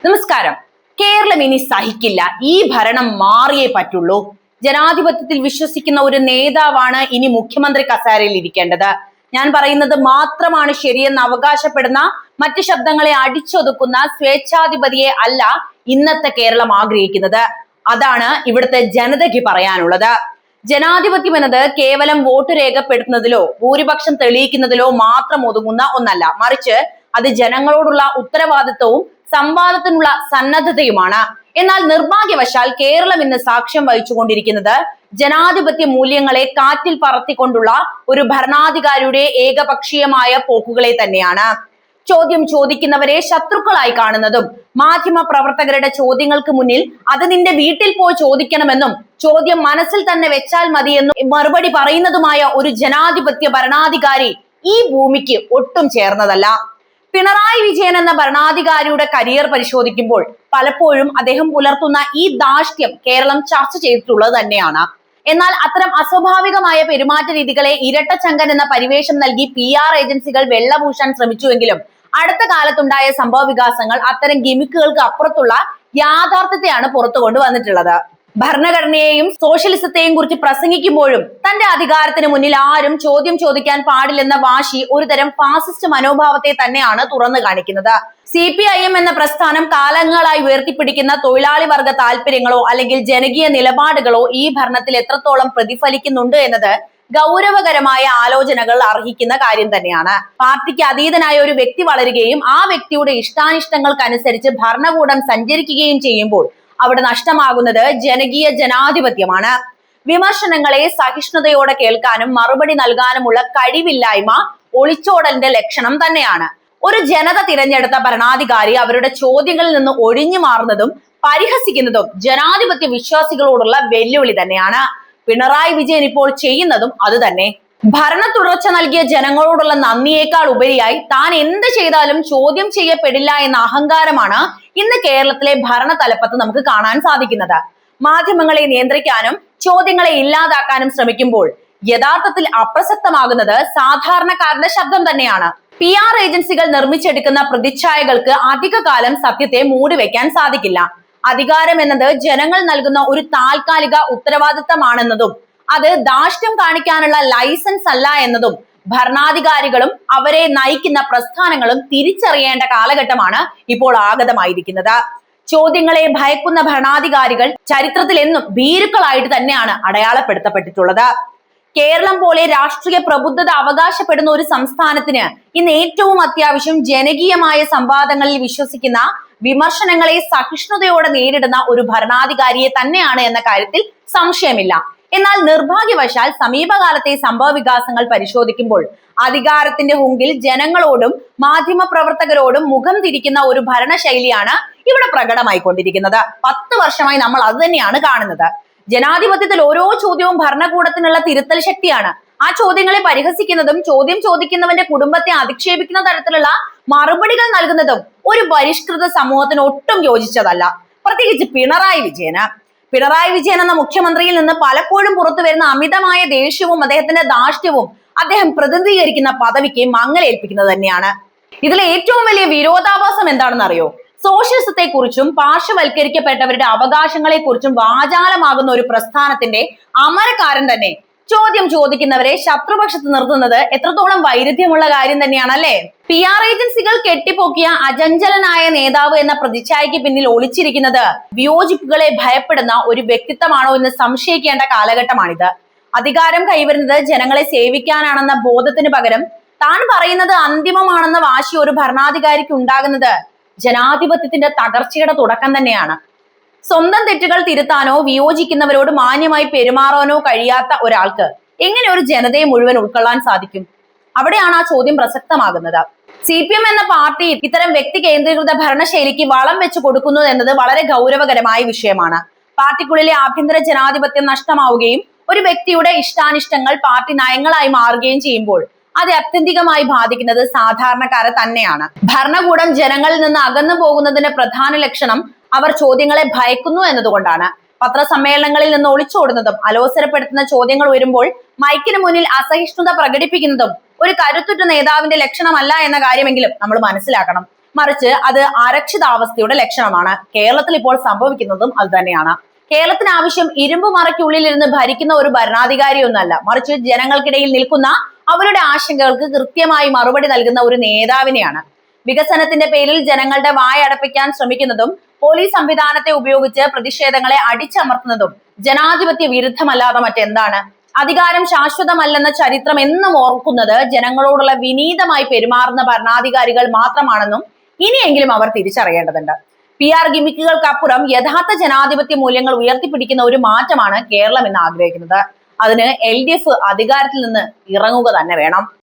നമസ്കാരം. കേരളം ഇനി സഹിക്കില്ല. ഈ ഭരണം മാറിയേ പറ്റുള്ളൂ. ജനാധിപത്യത്തിൽ വിശ്വസിക്കുന്ന ഒരു നേതാവാണ് ഇനി മുഖ്യമന്ത്രി കസേരയിൽ ഇരിക്കേണ്ടത്. ഞാൻ പറയുന്നത് മാത്രമാണ് ശരിയെന്ന് അവകാശപ്പെടുന്ന, മറ്റു ശബ്ദങ്ങളെ അടിച്ചൊതുക്കുന്ന സ്വേച്ഛാധിപതിയെ അല്ല ഇന്നത്തെ കേരളം ആഗ്രഹിക്കുന്നത്. അതാണ് ഇവിടുത്തെ ജനതയ്ക്ക് പറയാനുള്ളത്. ജനാധിപത്യം എന്നത് കേവലം വോട്ട് രേഖപ്പെടുത്തുന്നതിലോ ഭൂരിപക്ഷം തെളിയിക്കുന്നതിലോ മാത്രം ഒതുങ്ങുന്ന ഒന്നല്ല, മറിച്ച് അത് ജനങ്ങളോടുള്ള ഉത്തരവാദിത്വവും സംവാദത്തിനുള്ള സന്നദ്ധതയുമാണ്. എന്നാൽ നിർഭാഗ്യവശാൽ കേരളം ഇന്ന് സാക്ഷ്യം വഹിച്ചുകൊണ്ടിരിക്കുന്നത് ജനാധിപത്യ മൂല്യങ്ങളെ കാറ്റിൽ പറത്തിക്കൊണ്ടുള്ള ഒരു ഭരണാധികാരിയുടെ ഏകപക്ഷീയമായ പോക്കുകളെ തന്നെയാണ്. ചോദ്യം ചോദിക്കുന്നവരെ ശത്രുക്കളായി കാണുന്നതും, മാധ്യമ പ്രവർത്തകരുടെ ചോദ്യങ്ങൾക്ക് മുന്നിൽ അത് നിന്റെ വീട്ടിൽ പോയി ചോദിക്കണമെന്നും ചോദ്യം മനസ്സിൽ തന്നെ വെച്ചാൽ മതിയെന്നും മറുപടി പറയുന്നതുമായ ഒരു ജനാധിപത്യ ഭരണാധികാരി ഈ ഭൂമിക്ക് ഒട്ടും ചേർന്നതല്ല. പിണറായി വിജയൻ എന്ന ഭരണാധികാരിയുടെ കരിയർ പരിശോധിക്കുമ്പോൾ പലപ്പോഴും അദ്ദേഹം പുലർത്തുന്ന ഈ ധാർഷ്ട്യം കേരളം ചർച്ച ചെയ്തിട്ടുള്ളത് തന്നെയാണ്. എന്നാൽ അത്തരം അസ്വാഭാവികമായ പെരുമാറ്റ രീതികളെ ഇരട്ടച്ചങ്കൻ എന്ന പരിവേഷം നൽകി PR ഏജൻസികൾ വെള്ളപൂശാൻ ശ്രമിച്ചുവെങ്കിലും അടുത്ത കാലത്തുണ്ടായ സംഭവ വികാസങ്ങൾ അത്തരം ഗിമിക്കുകൾക്ക് അപ്പുറത്തുള്ള യാഥാർത്ഥ്യത്തെയാണ് പുറത്തു കൊണ്ടുവന്നിട്ടുള്ളത്. ഭരണഘടനയെയും സോഷ്യലിസത്തെയും കുറിച്ച് പ്രസംഗിക്കുമ്പോഴും തന്റെ അധികാരത്തിന് മുന്നിൽ ആരും ചോദ്യം ചോദിക്കാൻ പാടില്ലെന്ന വാശി ഒരുതരം ഫാസിസ്റ്റ് മനോഭാവത്തെ തന്നെയാണ് തുറന്നു കാണിക്കുന്നത്. CPIM എന്ന പ്രസ്ഥാനം കാലങ്ങളായി ഉയർത്തിപ്പിടിക്കുന്ന തൊഴിലാളി വർഗ താല്പര്യങ്ങളോ അല്ലെങ്കിൽ ജനകീയ നിലപാടുകളോ ഈ ഭരണത്തിൽ എത്രത്തോളം പ്രതിഫലിക്കുന്നുണ്ട് എന്നത് ഗൗരവകരമായ ആലോചനകൾ അർഹിക്കുന്ന കാര്യം തന്നെയാണ്. പാർട്ടിക്ക് അതീതനായ ഒരു വ്യക്തി വളരുകയും ആ വ്യക്തിയുടെ ഇഷ്ടാനിഷ്ടങ്ങൾക്കനുസരിച്ച് ഭരണകൂടം സഞ്ചരിക്കുകയും ചെയ്യുമ്പോൾ അവിടെ നഷ്ടമാകുന്നത് ജനകീയ ജനാധിപത്യമാണ്. വിമർശനങ്ങളെ സഹിഷ്ണുതയോടെ കേൾക്കാനും മറുപടി നൽകാനുമുള്ള കഴിവില്ലായ്മ ഒളിച്ചോടലിന്റെ ലക്ഷണം തന്നെയാണ്. ഒരു ജനത തിരഞ്ഞെടുത്ത ഭരണാധികാരി അവരുടെ ചോദ്യങ്ങളിൽ നിന്ന് ഒഴിഞ്ഞു മാറുന്നതും പരിഹസിക്കുന്നതും ജനാധിപത്യ വിശ്വാസികളോടുള്ള വെല്ലുവിളി തന്നെയാണ്. പിണറായി വിജയൻ ഇപ്പോൾ ചെയ്യുന്നതും അത് തന്നെ. ഭരണ തുടർച്ച നൽകിയ ജനങ്ങളോടുള്ള നന്ദിയേക്കാൾ ഉപരിയായി താൻ എന്ത് ചെയ്താലും ചോദ്യം ചെയ്യപ്പെടില്ല എന്ന അഹങ്കാരമാണ് ഇന്ന് കേരളത്തിലെ ഭരണ തലപ്പത്ത് നമുക്ക് കാണാൻ സാധിക്കുന്നത്. മാധ്യമങ്ങളെ നിയന്ത്രിക്കാനും ചോദ്യങ്ങളെ ഇല്ലാതാക്കാനും ശ്രമിക്കുമ്പോൾ യഥാർത്ഥത്തിൽ അപ്രസക്തമാകുന്നത് സാധാരണക്കാരന്റെ ശബ്ദം തന്നെയാണ്. PR ഏജൻസികൾ നിർമ്മിച്ചെടുക്കുന്ന പ്രതിച്ഛായകൾക്ക് അധികകാലം സത്യത്തെ മൂടിവെക്കാൻ സാധിക്കില്ല. അധികാരം എന്നത് ജനങ്ങൾ നൽകുന്ന ഒരു താൽക്കാലിക ഉത്തരവാദിത്തമാണെന്നതും അത് ധാർഷ്ട്യം കാണിക്കാനുള്ള ലൈസൻസ് അല്ല എന്നതും ഭരണാധികാരികളും അവരെ നയിക്കുന്ന പ്രസ്ഥാനങ്ങളും തിരിച്ചറിയേണ്ട കാലഘട്ടമാണ് ഇപ്പോൾ ആഗതമായിരിക്കുന്നത്. ചോദ്യങ്ങളെ ഭയക്കുന്ന ഭരണാധികാരികൾ ചരിത്രത്തിൽ എന്നും ഭീരുക്കളായിട്ട് തന്നെയാണ് അടയാളപ്പെടുത്തപ്പെട്ടിട്ടുള്ളത്. കേരളം പോലെ രാഷ്ട്രീയ പ്രബുദ്ധത അവകാശപ്പെടുന്ന ഒരു സംസ്ഥാനത്തിന് ഇന്ന് ഏറ്റവും അത്യാവശ്യം ജനകീയമായ സംവാദങ്ങളിൽ വിശ്വസിക്കുന്ന, വിമർശനങ്ങളെ സഹിഷ്ണുതയോടെ നേരിടുന്ന ഒരു ഭരണാധികാരിയെ തന്നെയാണ് എന്ന കാര്യത്തിൽ സംശയമില്ല. എന്നാൽ നിർഭാഗ്യവശാൽ സമീപകാലത്തെ സംഭവ വികാസങ്ങൾ പരിശോധിക്കുമ്പോൾ അധികാരത്തിന്റെ ഹുങ്കിൽ ജനങ്ങളോടും മാധ്യമ പ്രവർത്തകരോടും മുഖം തിരിക്കുന്ന ഒരു ഭരണശൈലിയാണ് ഇവിടെ പ്രകടമായിക്കൊണ്ടിരിക്കുന്നത്. 10 വർഷമായി നമ്മൾ അത് തന്നെയാണ് കാണുന്നത്. ജനാധിപത്യത്തിൽ ഓരോ ചോദ്യവും ഭരണകൂടത്തിനുള്ള തിരുത്തൽ ശക്തിയാണ്. ആ ചോദ്യങ്ങളെ പരിഹസിക്കുന്നതും ചോദ്യം ചോദിക്കുന്നവന്റെ കുടുംബത്തെ അധിക്ഷേപിക്കുന്ന തരത്തിലുള്ള മറുപടികൾ നൽകുന്നതും ഒരു പരിഷ്കൃത സമൂഹത്തിന് ഒട്ടും യോജിച്ചതല്ല. പ്രത്യേകിച്ച് പിണറായി വിജയൻ എന്ന മുഖ്യമന്ത്രിയിൽ നിന്ന് പലപ്പോഴും പുറത്തു വരുന്ന അമിതമായ ദേഷ്യവും അദ്ദേഹത്തിന്റെ ധാർഷ്ട്യവും അദ്ദേഹം പ്രതിനിധീകരിക്കുന്ന പദവിക്ക് മങ്ങലേൽപ്പിക്കുന്നത് തന്നെയാണ്. ഇതിലെ ഏറ്റവും വലിയ വിരോധാഭാസം എന്താണെന്ന് അറിയോ? സോഷ്യലിസത്തെ കുറിച്ചും പാർശ്വവൽക്കരിക്കപ്പെട്ടവരുടെ അവകാശങ്ങളെ കുറിച്ചും വാചാലമാകുന്ന ഒരു പ്രസ്ഥാനത്തിന്റെ അമരക്കാരൻ തന്നെ ചോദ്യം ചോദിക്കുന്നവരെ ശത്രുപക്ഷത്ത് നിർത്തുന്നത് എത്രത്തോളം വൈരുദ്ധ്യമുള്ള കാര്യം തന്നെയാണല്ലേ. PR ഏജൻസികൾ കെട്ടിപ്പൊക്കിയ അചഞ്ചലനായ നേതാവ് എന്ന പ്രതിച്ഛായയ്ക്ക് പിന്നിൽ ഒളിച്ചിരിക്കുന്നത് വിയോജിപ്പുകളെ ഭയപ്പെടുന്ന ഒരു വ്യക്തിത്വമാണോ എന്ന് സംശയിക്കേണ്ട കാലഘട്ടമാണിത്. അധികാരം കൈവരുന്നത് ജനങ്ങളെ സേവിക്കാനാണെന്ന ബോധത്തിന് പകരം താൻ പറയുന്നത് അന്തിമമാണെന്ന വാശി ഒരു ഭരണാധികാരിക്ക് ഉണ്ടാകുന്നത് ജനാധിപത്യത്തിന്റെ തകർച്ചയുടെ തുടക്കം തന്നെയാണ്. സ്വന്തം തെറ്റുകൾ തിരുത്താനോ വിയോജിക്കുന്നവരോട് മാന്യമായി പെരുമാറാനോ കഴിയാത്ത ഒരാൾക്ക് എങ്ങനെ ഒരു ജനതയെ മുഴുവൻ ഉൾക്കൊള്ളാൻ സാധിക്കും? അവിടെയാണ് ആ ചോദ്യം പ്രസക്തമാകുന്നത്. CPM എന്ന പാർട്ടി ഇത്തരം വ്യക്തി കേന്ദ്രീകൃത ഭരണശൈലിക്ക് വളം വെച്ച് കൊടുക്കുന്നു എന്നത് വളരെ ഗൗരവകരമായ വിഷയമാണ്. പാർട്ടിക്കുള്ളിലെ ആഭ്യന്തര ജനാധിപത്യം നഷ്ടമാവുകയും ഒരു വ്യക്തിയുടെ ഇഷ്ടാനിഷ്ടങ്ങൾ പാർട്ടി നയങ്ങളായി മാറുകയും ചെയ്യുമ്പോൾ അത് അത്യന്തികമായി ബാധിക്കുന്നത് സാധാരണക്കാരെ തന്നെയാണ്. ഭരണകൂടം ജനങ്ങളിൽ നിന്ന് അകന്നു പോകുന്നതിന്റെ പ്രധാന ലക്ഷണം അവർ ചോദ്യങ്ങളെ ഭയക്കുന്നു എന്നതുകൊണ്ടാണ്. പത്രസമ്മേളനങ്ങളിൽ നിന്ന് ഒളിച്ചോടുന്നതും അലോസരപ്പെടുത്തുന്ന ചോദ്യങ്ങൾ ഉയരുമ്പോൾ മൈക്കിന് മുന്നിൽ അസഹിഷ്ണുത പ്രകടിപ്പിക്കുന്നതും ഒരു കരുത്തുറ്റ നേതാവിന്റെ ലക്ഷണമല്ല എന്ന കാര്യമെങ്കിലും നമ്മൾ മനസ്സിലാക്കണം. മറിച്ച് അത് അരക്ഷിതാവസ്ഥയുടെ ലക്ഷണമാണ്. കേരളത്തിൽ ഇപ്പോൾ സംഭവിക്കുന്നതും അത് തന്നെയാണ്. കേരളത്തിന് ആവശ്യം ഇരുമ്പ് മറയ്ക്കുള്ളിലിരുന്ന് ഭരിക്കുന്ന ഒരു ഭരണാധികാരിയൊന്നല്ല, മറിച്ച് ജനങ്ങൾക്കിടയിൽ നിൽക്കുന്ന അവരുടെ ആശങ്കകൾക്ക് കൃത്യമായി മറുപടി നൽകുന്ന ഒരു നേതാവിനെയാണ്. വികസനത്തിന്റെ പേരിൽ ജനങ്ങളുടെ വായടപ്പിക്കാൻ ശ്രമിക്കുന്നതും പോലീസ് സംവിധാനത്തെ ഉപയോഗിച്ച് പ്രതിഷേധങ്ങളെ അടിച്ചമർത്തുന്നതും ജനാധിപത്യ വിരുദ്ധമല്ലാതെ മറ്റെന്താണ്? അധികാരം ശാശ്വതമല്ലെന്ന ചരിത്രം എന്നും ഓർക്കുന്നത് ജനങ്ങളോടുള്ള വിനീതമായി പെരുമാറുന്ന ഭരണാധികാരികൾ മാത്രമാണെന്നും ഇനിയെങ്കിലും അവർ തിരിച്ചറിയേണ്ടതുണ്ട്. PR ഗിമിക്കുകൾക്കപ്പുറം യഥാർത്ഥ ജനാധിപത്യ മൂല്യങ്ങൾ ഉയർത്തിപ്പിടിക്കുന്ന ഒരു മാറ്റമാണ് കേരളം ഇന്ന് ആഗ്രഹിക്കുന്നത്. അതിന് LDF അധികാരത്തിൽ നിന്ന് ഇറങ്ങുക തന്നെ വേണം.